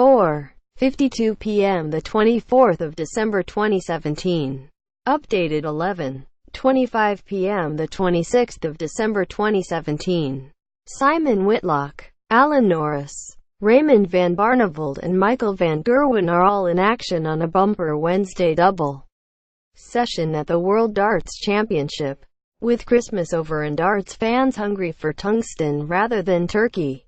4:52 p.m. the 24th of December 2017. Updated 11:25 p.m. the 26th of December 2017. Simon Whitlock, Alan Norris, Raymond van Barneveld and Michael van Gerwen are all in action on a bumper Wednesday double session at the World Darts Championship. With Christmas over and darts fans hungry for tungsten rather than turkey,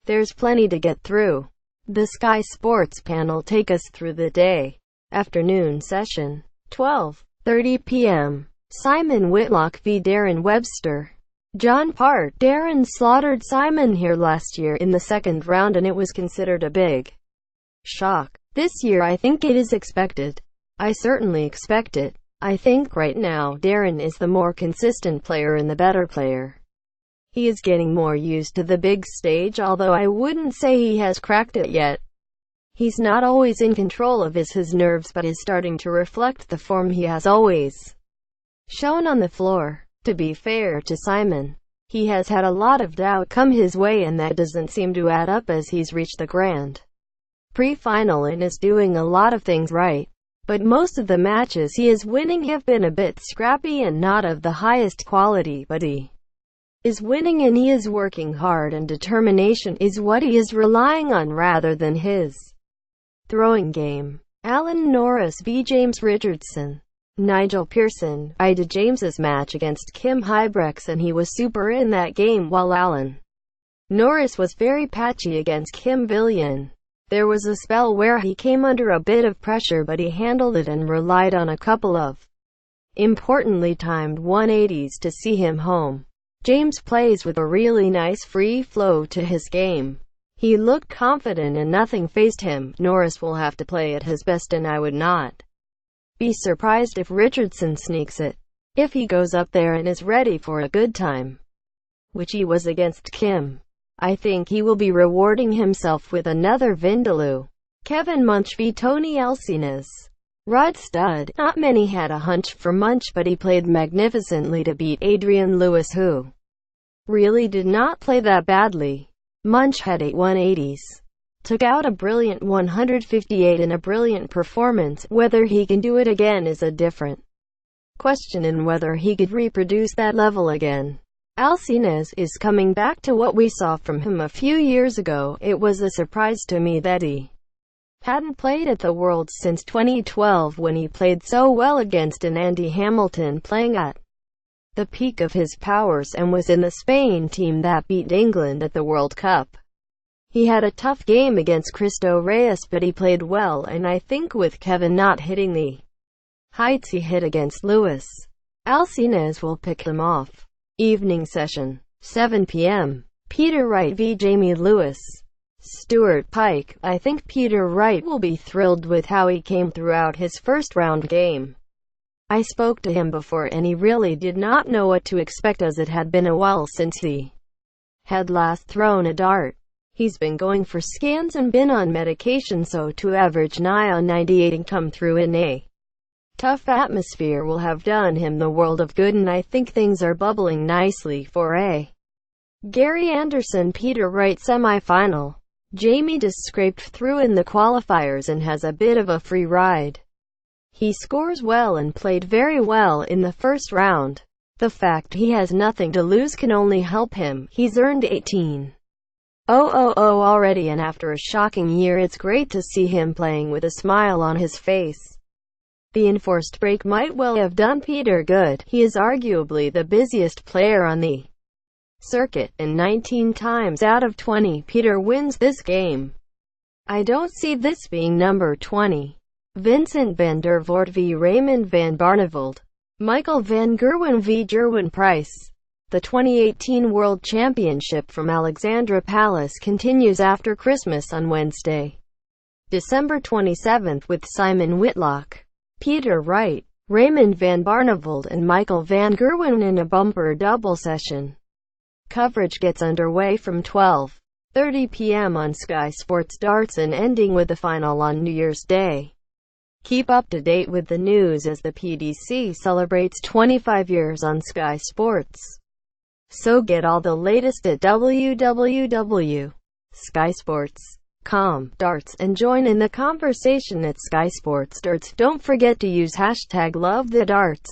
there's plenty to get through. The Sky Sports panel take us through the day. Afternoon session, 12:30 p.m. Simon Whitlock v Darren Webster. John Part. Darren slaughtered Simon here last year in the second round and it was considered a big shock. This year I think it is expected. I certainly expect it. I think right now Darren is the more consistent player and the better player. He is getting more used to the big stage, although I wouldn't say he has cracked it yet. He's not always in control of his nerves, but is starting to reflect the form he has always shown on the floor. To be fair to Simon, he has had a lot of doubt come his way and that doesn't seem to add up as he's reached the grand pre-final and is doing a lot of things right. But most of the matches he is winning have been a bit scrappy and not of the highest quality, but he is winning and he is working hard, and determination is what he is relying on rather than his throwing game. Alan Norris v James Richardson. Nigel Pearson. I did James's match against Kim Huybrechts and he was super in that game, while Alan Norris was very patchy against Kim Villian. There was a spell where he came under a bit of pressure, but he handled it and relied on a couple of importantly timed 180s to see him home. James plays with a really nice free flow to his game. He looked confident and nothing fazed him. Norris will have to play at his best and I would not be surprised if Richardson sneaks it. If he goes up there and is ready for a good time, which he was against Kim, I think he will be rewarding himself with another Vindaloo. Kevin Munch v Tony Elsinez. Rod Stud. Not many had a hunch for Munch, but he played magnificently to beat Adrian Lewis, who really did not play that badly. Munch had 8 180s, took out a brilliant 158 in a brilliant performance. Whether he can do it again is a different question, and whether he could reproduce that level again. Elsinez is coming back to what we saw from him a few years ago. It was a surprise to me that he hadn't played at the Worlds since 2012 when he played so well against an Andy Hamilton playing at the peak of his powers and was in the Spain team that beat England at the World Cup. He had a tough game against Cristo Reyes, but he played well, and I think with Kevin not hitting the heights he hit against Lewis, Elsinez will pick him off. Evening session, 7 p.m. Peter Wright v Jamie Lewis. Stuart Pike. I think Peter Wright will be thrilled with how he came throughout his first round game. I spoke to him before and he really did not know what to expect, as it had been a while since he had last thrown a dart. He's been going for scans and been on medication, so to average nigh on 98 and come through in a tough atmosphere will have done him the world of good, and I think things are bubbling nicely for a Gary Anderson Peter Wright semi-final. Jamie just scraped through in the qualifiers and has a bit of a free ride. He scores well and played very well in the first round. The fact he has nothing to lose can only help him. He's earned 18,000 already, and after a shocking year it's great to see him playing with a smile on his face. The enforced break might well have done Peter good. He is arguably the busiest player on the circuit, and 19 times out of 20 Peter wins this game. I don't see this being number 20. Vincent van der Voort v Raymond van Barneveld. Michael van Gerwen v Gerwen Price. The 2018 World Championship from Alexandra Palace continues after Christmas on Wednesday, December 27th, with Simon Whitlock, Peter Wright, Raymond van Barneveld and Michael van Gerwen in a bumper double session. Coverage gets underway from 12:30 p.m. on Sky Sports Darts and ending with the final on New Year's Day. Keep up to date with the news as the PDC celebrates 25 years on Sky Sports. So get all the latest at www.skysports.com darts and join in the conversation at Sky Sports Darts. Don't forget to use hashtag #LoveTheDarts.